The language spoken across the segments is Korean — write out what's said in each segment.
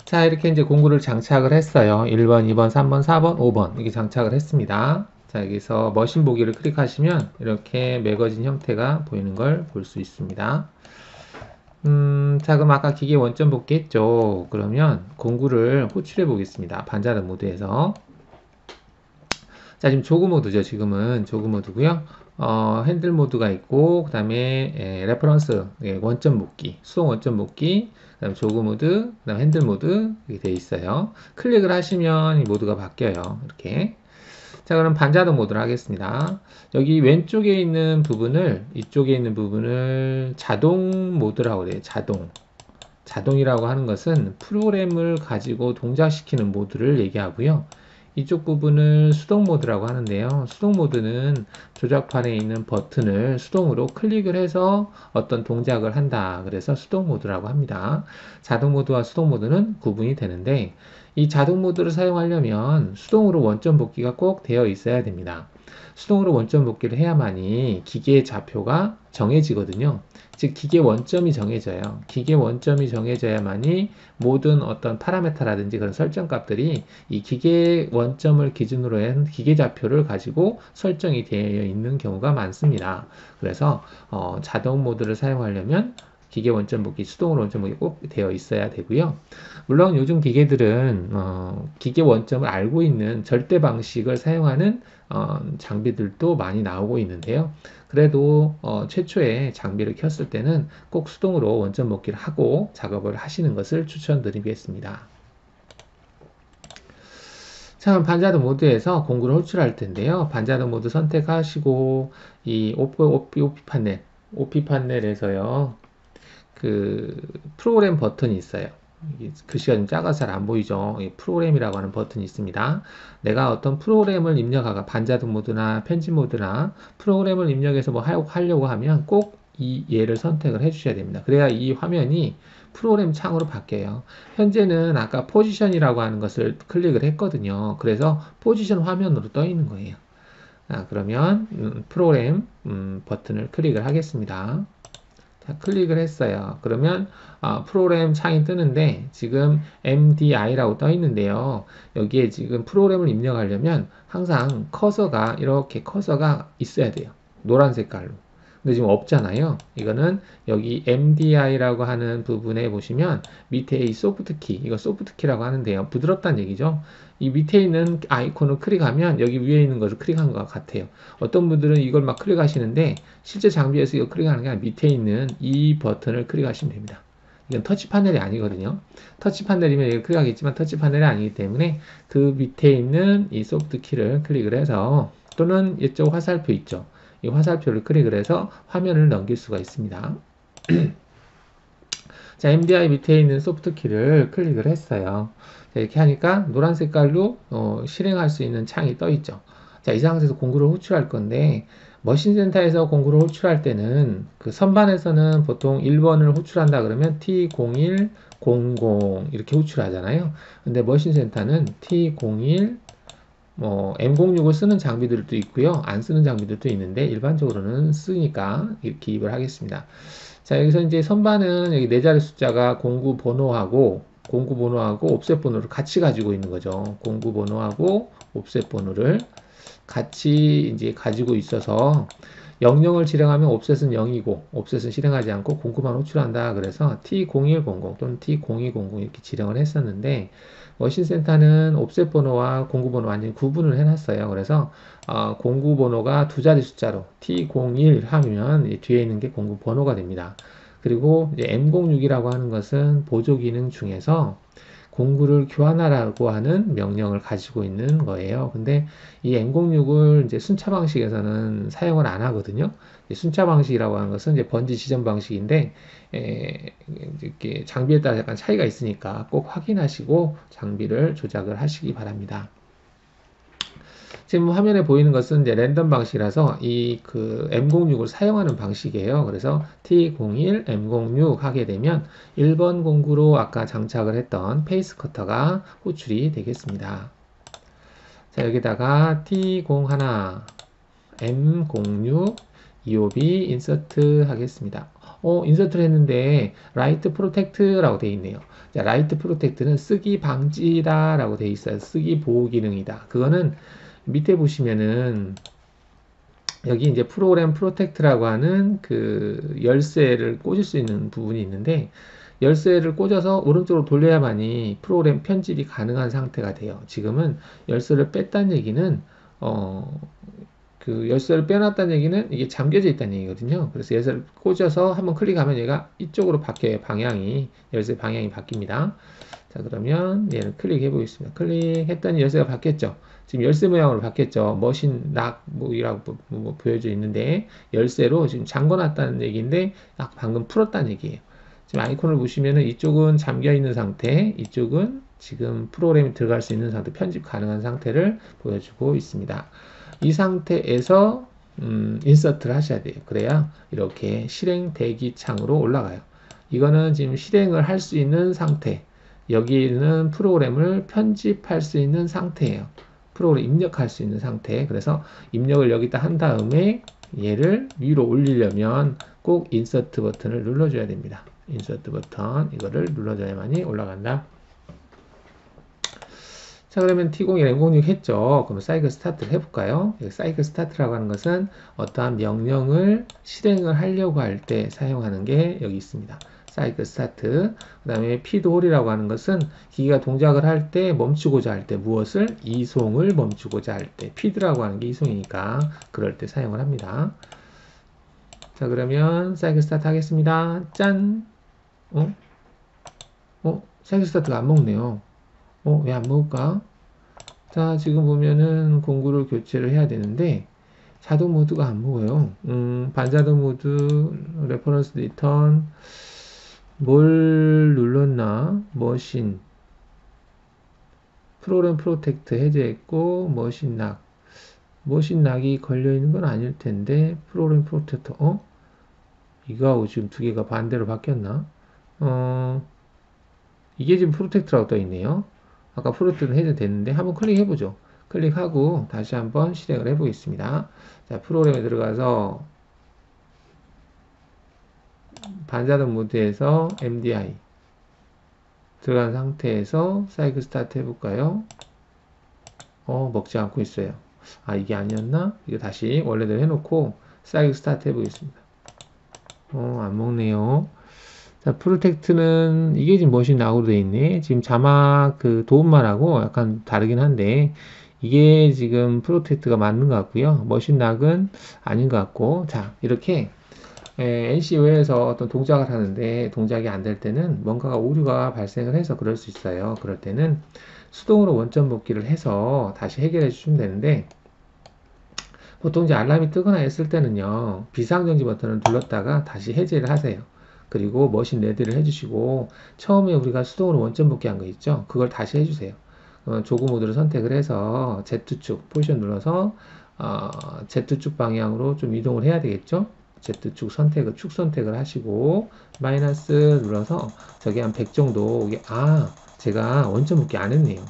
자, 이렇게 이제 공구를 장착을 했어요. 1번, 2번, 3번, 4번, 5번. 이렇게 장착을 했습니다. 자, 여기서 머신 보기를 클릭하시면 이렇게 매거진 형태가 보이는 걸 볼 수 있습니다. 자, 그럼 아까 기계 원점 복귀 했죠. 그러면 공구를 호출해 보겠습니다. 반자동 모드에서. 자, 지금 조그 모드죠. 지금은 조그 모드고요. 핸들 모드가 있고, 그 다음에 레퍼런스 원점 복귀, 수동 원점 복귀, 그 다음에 조그 모드, 그 다음 핸들 모드 이렇게 되어 있어요. 클릭을 하시면 이 모드가 바뀌어요. 이렇게. 자, 그럼 반자동 모드를 하겠습니다. 여기 왼쪽에 있는 부분을, 이쪽에 있는 부분을 자동 모드라고 그래요. 자동. 자동이라고 하는 것은 프로그램을 가지고 동작시키는 모드를 얘기하고요. 이쪽 부분을 수동 모드라고 하는데요. 수동 모드는 조작판에 있는 버튼을 수동으로 클릭을 해서 어떤 동작을 한다. 그래서 수동 모드라고 합니다. 자동 모드와 수동 모드는 구분이 되는데 이 자동 모드를 사용하려면 수동으로 원점 복귀가 꼭 되어 있어야 됩니다. 수동으로 원점 복귀를 해야만이 기계의 좌표가 정해지거든요. 즉 기계 원점이 정해져요. 기계 원점이 정해져야만이 모든 어떤 파라메타라든지 그런 설정 값들이 이 기계 원점을 기준으로 한 기계 좌표를 가지고 설정이 되어 있는 경우가 많습니다. 그래서 자동 모드를 사용하려면 기계 원점 복귀, 수동으로 원점 복귀 꼭 되어 있어야 되고요. 물론 요즘 기계들은 기계 원점을 알고 있는 절대 방식을 사용하는 장비들도 많이 나오고 있는데요. 그래도 최초에 장비를 켰을 때는 꼭 수동으로 원점 복귀를 하고 작업을 하시는 것을 추천드리겠습니다. 자, 반자동 모드에서 공구를 호출할 텐데요. 반자동 모드 선택하시고 이 OP 판넬에서요. 그 프로그램 버튼이 있어요. 글씨가 좀 작아서 잘 안 보이죠. 프로그램이라고 하는 버튼이 있습니다. 내가 어떤 프로그램을 입력하가 반자동 모드나 편집 모드나 프로그램을 입력해서 뭐 하려고 하면 꼭 이 얘를 선택을 해 주셔야 됩니다. 그래야 이 화면이 프로그램 창으로 바뀌어요. 현재는 아까 포지션이라고 하는 것을 클릭을 했거든요. 그래서 포지션 화면으로 떠 있는 거예요. 그러면 프로그램 버튼을 클릭을 하겠습니다. 클릭을 했어요. 그러면 프로그램 창이 뜨는데 지금 MDI라고 떠 있는데요. 여기에 지금 프로그램을 입력하려면 항상 커서가 이렇게 커서가 있어야 돼요. 노란 색깔로. 근데 지금 없잖아요. 이거는 여기 MDI라고 하는 부분에 보시면 밑에 이 소프트키, 이거 소프트키라고 하는데요. 부드럽다는 얘기죠. 이 밑에 있는 아이콘을 클릭하면 여기 위에 있는 것을 클릭한 것 같아요. 어떤 분들은 이걸 막 클릭하시는데 실제 장비에서 이거 클릭하는 게 아니라 밑에 있는 이 버튼을 클릭하시면 됩니다. 이건 터치 파넬이 아니거든요. 터치 파넬이면 이걸 클릭하겠지만 터치 파넬이 아니기 때문에 그 밑에 있는 이 소프트 키를 클릭을 해서 또는 이쪽 화살표 있죠. 이 화살표를 클릭을 해서 화면을 넘길 수가 있습니다. 자, MDI 밑에 있는 소프트 키를 클릭을 했어요. 자, 이렇게 하니까 노란 색깔로 실행할 수 있는 창이 떠 있죠. 자, 이 상태에서 공구를 호출할 건데 머신센터에서 공구를 호출할 때는 그 선반에서는 보통 1번을 호출한다 그러면 T0100 이렇게 호출하잖아요. 근데 머신센터는 T01 M06을 쓰는 장비들도 있고요. 안 쓰는 장비들도 있는데 일반적으로는 쓰니까 이렇게 기입을 하겠습니다. 자, 여기서 이제 선반은 여기 네 자리 숫자가 공구 번호하고 옵셋 번호를 같이 가지고 있는 거죠. 공구 번호하고 옵셋 번호를 같이 이제 가지고 있어서 00을 실행하면 옵셋은 0이고 옵셋은 실행하지 않고 공구만 호출한다. 그래서 T0100 또는 T0200 이렇게 지령을 했었는데 머신센터는 옵셋 번호와 공구 번호 완전히 구분을 해놨어요. 그래서 공구 번호가 두 자리 숫자로 T01 하면 뒤에 있는 게 공구 번호가 됩니다. 그리고 이제 M06이라고 하는 것은 보조 기능 중에서 공구를 교환하라고 하는 명령을 가지고 있는 거예요. 근데 이 M06을 이제 순차 방식에서는 사용을 안 하거든요. 순차 방식이라고 하는 것은 이제 번지 지정 방식인데 이렇게 장비에 따라 약간 차이가 있으니까 꼭 확인하시고 장비를 조작을 하시기 바랍니다. 지금 화면에 보이는 것은 이제 랜덤 방식이라서 이 그 M06을 사용하는 방식이에요. 그래서 T01 M06 하게 되면 1번 공구로 아까 장착을 했던 페이스 커터가 호출이 되겠습니다. 자, 여기다가 T01 M06 EOB 인서트 하겠습니다. 인서트를 했는데 라이트 프로텍트라고 되어 있네요. 자, 라이트 프로텍트는 쓰기 방지다라고 되어 있어요. 쓰기 보호 기능이다. 그거는 밑에 보시면은 여기 이제 프로그램 프로텍트라고 하는 그 열쇠를 꽂을 수 있는 부분이 있는데 열쇠를 꽂아서 오른쪽으로 돌려야만이 프로그램 편집이 가능한 상태가 돼요. 지금은 열쇠를 뺐다는 얘기는 그 열쇠를 빼놨다는 얘기는 이게 잠겨져 있다는 얘기거든요. 그래서 열쇠를 꽂아서 한번 클릭하면 얘가 이쪽으로 바뀌어요. 방향이 열쇠 방향이 바뀝니다. 자, 그러면 얘를 클릭해 보겠습니다. 클릭했더니 열쇠가 바뀌었죠. 지금 열쇠 모양으로 바뀌었죠. 머신 락이라고 보여져 있는데 열쇠로 지금 잠궈놨다는 얘기인데 방금 풀었다는 얘기예요. 지금 아이콘을 보시면은 이쪽은 잠겨 있는 상태, 이쪽은 지금 프로그램이 들어갈 수 있는 상태, 편집 가능한 상태를 보여주고 있습니다. 이 상태에서 인서트를 하셔야 돼요. 그래야 이렇게 실행 대기 창으로 올라가요. 이거는 지금 실행을 할 수 있는 상태. 여기는 프로그램을 편집할 수 있는 상태예요. 프로그램 입력할 수 있는 상태. 그래서 입력을 여기다 한 다음에 얘를 위로 올리려면 꼭 인서트 버튼을 눌러줘야 됩니다. 인서트 버튼 이거를 눌러줘야만이 올라간다. 자, 그러면 T01, M06 했죠. 그럼 사이클 스타트를 해볼까요? 사이클 스타트라고 하는 것은 어떠한 명령을 실행을 하려고 할 때 사용하는 게 여기 있습니다. 사이클 스타트. 그 다음에 피드홀이라고 하는 것은 기기가 동작을 할 때 멈추고자 할 때 무엇을? 이송을 멈추고자 할 때. 피드라고 하는 게 이송이니까 그럴 때 사용을 합니다. 자, 그러면 사이클 스타트 하겠습니다. 짠! 사이클 스타트가 안 먹네요. 왜 안 먹을까? 자, 지금 보면은 공구를 교체를 해야 되는데 자동 모드가 안 먹어요. 반자동 모드, 레퍼런스 리턴, 뭘 눌렀나? 머신, 프로그램 프로텍트 해제했고, 머신 락이 걸려있는 건 아닐 텐데, 프로그램 프로텍터, 이거하고 지금 두 개가 반대로 바뀌었나? 이게 지금 프로텍트라고 떠 있네요. 아까 프로텍트는 해제됐는데, 한번 클릭해보죠. 클릭하고 다시 한번 실행을 해보겠습니다. 자, 프로그램에 들어가서 반자동 모드에서 MDI 들어간 상태에서 사이클 스타트 해볼까요? 먹지 않고 있어요. 이게 아니었나? 이거 다시 원래대로 해놓고 사이클 스타트 해보겠습니다. 안 먹네요. 자, 프로텍트는 이게 지금 머신 락으로 되어 있네. 지금 자막 그 도움말하고 약간 다르긴 한데 이게 지금 프로텍트가 맞는 것 같고요. 머신 락은 아닌 것 같고. 자, 이렇게 NCO에서 어떤 동작을 하는데 동작이 안 될 때는 뭔가가 오류가 발생을 해서 그럴 수 있어요. 그럴 때는 수동으로 원점 복귀를 해서 다시 해결해 주시면 되는데 보통 이제 알람이 뜨거나 했을 때는요, 비상정지 버튼을 눌렀다가 다시 해제를 하세요. 그리고 머신 레드를 해주시고 처음에 우리가 수동으로 원점 복귀한 거 있죠? 그걸 다시 해주세요. 조그 모드를 선택을 해서 Z축 포지션 눌러서 Z축 방향으로 좀 이동을 해야 되겠죠? Z축 선택을 축 선택을 하시고 마이너스 눌러서 저기 한 100 정도 제가 원점 복귀 안 했네요.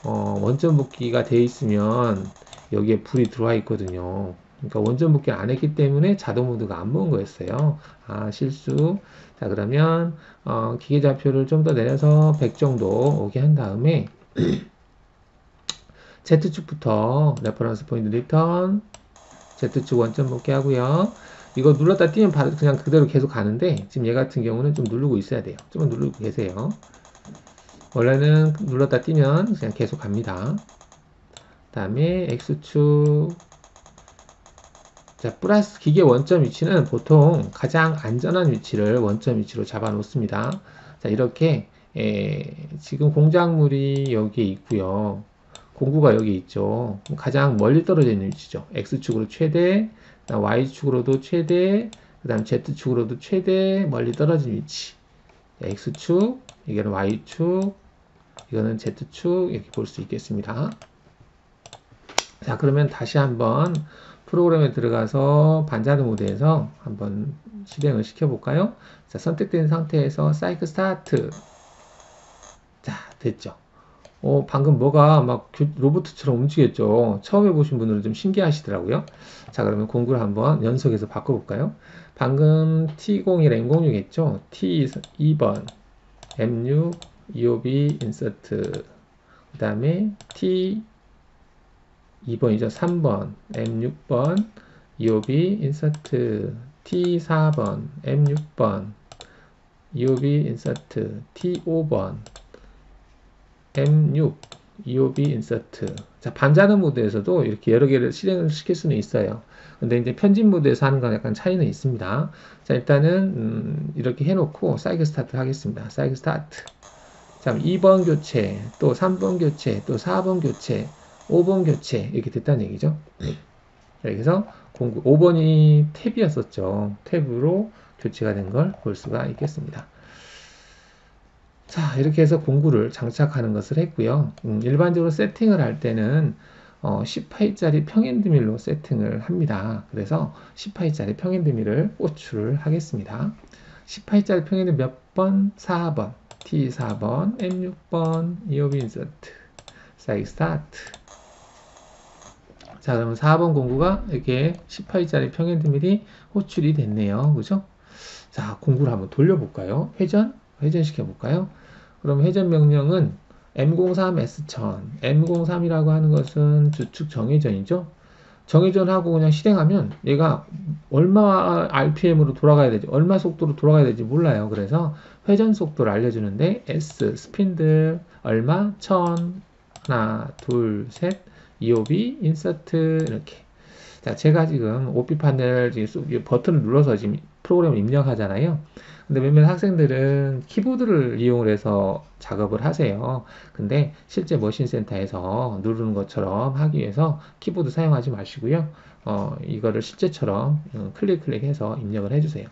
원점 복귀가 돼 있으면 여기에 불이 들어와 있거든요. 그러니까 원점 복귀 안 했기 때문에 자동 모드가 안 먹은 거였어요. 실수. 자, 그러면 기계 좌표를 좀 더 내려서 100 정도 오게 한 다음에 Z축부터 레퍼런스 포인트 리턴 Z축 원점 복귀 하고요. 이거 눌렀다 띄면 바로 그냥 그대로 계속 가는데 지금 얘 같은 경우는 좀 누르고 있어야 돼요. 좀 누르고 계세요. 원래는 눌렀다 띄면 그냥 계속 갑니다. 그 다음에 X축. 자, 플러스 기계 원점 위치는 보통 가장 안전한 위치를 원점 위치로 잡아 놓습니다. 자, 이렇게 지금 공작물이 여기에 있고요. 공구가 여기 있죠. 가장 멀리 떨어져 있는 위치죠. X축으로 최대, Y축으로도 최대, 그 다음 Z축으로도 최대 멀리 떨어진 위치. X축, 이거는 Y축, 이거는 Z축 이렇게 볼 수 있겠습니다. 자, 그러면 다시 한번 프로그램에 들어가서 반자동 모드에서 한번 실행을 시켜볼까요? 자, 선택된 상태에서 사이클 스타트. 자, 됐죠. 방금 뭐가 막 로봇처럼 움직였죠. 처음 해보신 분들은 좀 신기하시더라고요. 자, 그러면 공구를 한번 연속해서 바꿔볼까요? 방금 T01 M06 했죠? T2번 M6 EOB 인서트, 그 다음에 T2번이죠. 3번 M6번 EOB 인서트, T4번 M6번 EOB 인서트, T5번 M6 EOB 인서트. 자, 반자는 모드에서도 이렇게 여러 개를 실행을 시킬 수는 있어요. 근데 이제 편집 모드에서 하는 건 약간 차이는 있습니다. 자, 일단은 이렇게 해놓고 사이클 스타트를 하겠습니다. 사이클 스타트. 자, 2번 교체, 또 3번 교체, 또 4번 교체, 5번 교체 이렇게 됐다는 얘기죠. 여기서 5번이 탭이었었죠. 탭으로 교체가 된 걸 볼 수가 있겠습니다. 자, 이렇게 해서 공구를 장착하는 것을 했고요. 일반적으로 세팅을 할 때는 10파이짜리 평행드밀로 세팅을 합니다. 그래서 10파이짜리 평행드밀을 호출을 하겠습니다. 10파이짜리 평행드밀 몇 번? 4번, T4번, M6번, EOB 인서트, 사이클 스타트. 자, 그러면 4번 공구가 이렇게 10파이짜리 평행드밀이 호출이 됐네요. 그죠? 자, 공구를 한번 돌려볼까요? 회전시켜 볼까요? 그럼 회전 명령은 M03 S1000, M03이라고 하는 것은 주축 정회전이죠. 정회전하고 그냥 실행하면 얘가 얼마 RPM으로 돌아가야 되지, 얼마 속도로 돌아가야 되지 몰라요. 그래서 회전 속도를 알려주는데 S 스핀들 얼마? 1000, 하나, 둘, 셋, EOB 인서트 이렇게. 자, 제가 지금 OP 판넬 버튼을 눌러서 지금 프로그램을 입력하잖아요. 근데 몇몇 학생들은 키보드를 이용을 해서 작업을 하세요. 근데 실제 머신 센터에서 누르는 것처럼 하기 위해서 키보드 사용하지 마시고요. 이거를 실제처럼 클릭해서 입력을 해주세요.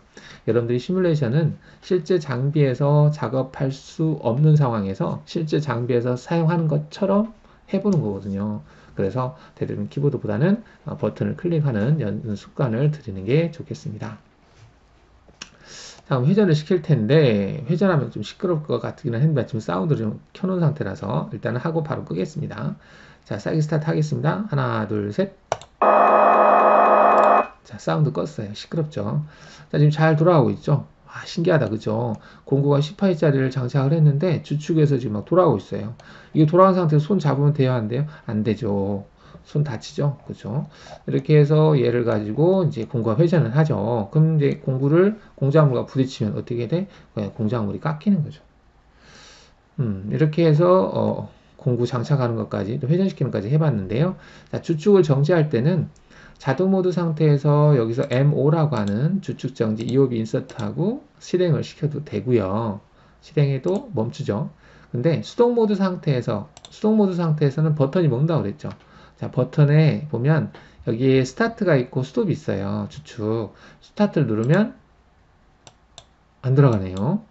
여러분들이 시뮬레이션은 실제 장비에서 작업할 수 없는 상황에서 실제 장비에서 사용하는 것처럼 해보는 거거든요. 그래서 대부분 키보드보다는 버튼을 클릭하는 습관을 들이는 게 좋겠습니다. 다음 회전을 시킬 텐데 회전하면 좀 시끄러울 것 같기는 한데 지금 사운드를 좀 켜놓은 상태라서 일단은 하고 바로 끄겠습니다. 자, 사이클 스타트 하겠습니다. 하나, 둘, 셋. 자, 사운드 껐어요. 시끄럽죠? 자, 지금 잘 돌아가고 있죠? 아, 신기하다, 그죠? 공구가 10파이짜리를 장착을 했는데 주축에서 지금 막 돌아가고 있어요. 이게 돌아간 상태에서 손 잡으면 돼야 하는데요? 안 되죠. 손 다치죠? 그죠? 이렇게 해서 얘를 가지고 이제 공구가 회전을 하죠. 그럼 이제 공작물과 부딪히면 어떻게 돼? 공작물이 깎이는 거죠. 이렇게 해서 공구 장착하는 것까지 또 회전시키는 것까지 해봤는데요. 자, 주축을 정지할 때는 자동 모드 상태에서 여기서 M5라고 하는 주축 정지 EOB 인서트하고 실행을 시켜도 되고요. 실행해도 멈추죠. 근데 수동 모드 상태에서는 버튼이 먹는다고 그랬죠. 자, 버튼에 보면 여기에 스타트가 있고 스톱이 있어요. 주축. 스타트를 누르면 안 들어가네요.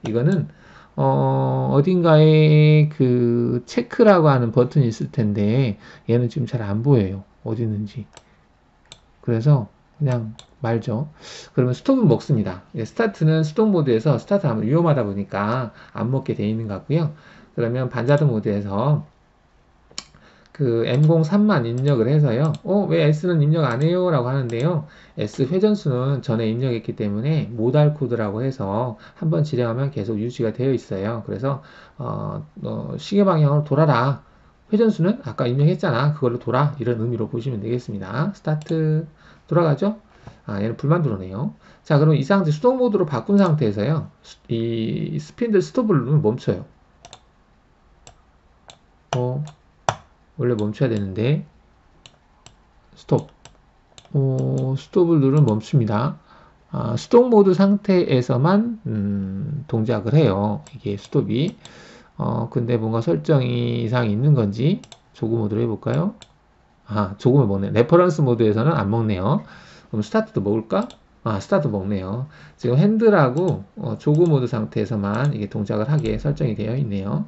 이거는 어딘가에 그 체크라고 하는 버튼이 있을 텐데 얘는 지금 잘 안 보여요. 어디 있는지. 그래서 그냥 말죠. 그러면 스톱은 먹습니다. 스타트는 수동 모드에서 스타트하면 위험하다 보니까 안 먹게 돼 있는 것 같고요. 그러면 반자동 모드에서 그 M03만 입력을 해서요. 왜 S는 입력 안 해요? 라고 하는데요. S 회전수는 전에 입력했기 때문에 모달 코드라고 해서 한번 실행하면 계속 유지가 되어 있어요. 그래서 시계 방향으로 돌아라. 회전수는 아까 입력했잖아. 그걸로 돌아. 이런 의미로 보시면 되겠습니다. 스타트 돌아가죠? 아, 얘는 불만 들어오네요. 자, 그럼 이 상태 수동 모드로 바꾼 상태에서요. 이 스핀들 스톱을 누르면 멈춰요. 원래 멈춰야 되는데 스톱. 스톱을 누르면 멈춥니다. 수동 모드 상태에서만 동작을 해요. 이게 스톱이. 근데 뭔가 설정이 이상이 있는 건지 조그 모드로 해볼까요? 조금을 먹네. 레퍼런스 모드에서는 안 먹네요. 그럼 스타트도 먹을까? 스타트 먹네요. 지금 핸들하고 조그 모드 상태에서만 이게 동작을 하게 설정이 되어 있네요.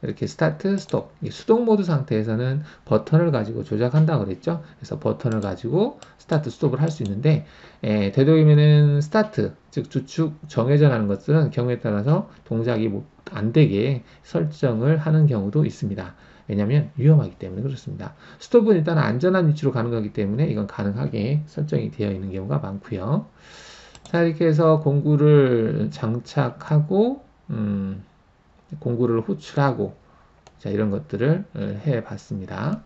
이렇게 스타트, 스톱. 수동 모드 상태에서는 버튼을 가지고 조작한다고 그랬죠. 그래서 버튼을 가지고 스타트, 스톱을 할 수 있는데 되도록이면은 스타트, 즉 주축 정회전하는 것들은 경우에 따라서 동작이 안 되게 설정을 하는 경우도 있습니다. 왜냐하면 위험하기 때문에 그렇습니다. 스톱은 일단 안전한 위치로 가는 거기 때문에 이건 가능하게 설정이 되어 있는 경우가 많고요. 자, 이렇게 해서 공구를 장착하고 공구를 호출하고 자, 이런 것들을 해 봤습니다.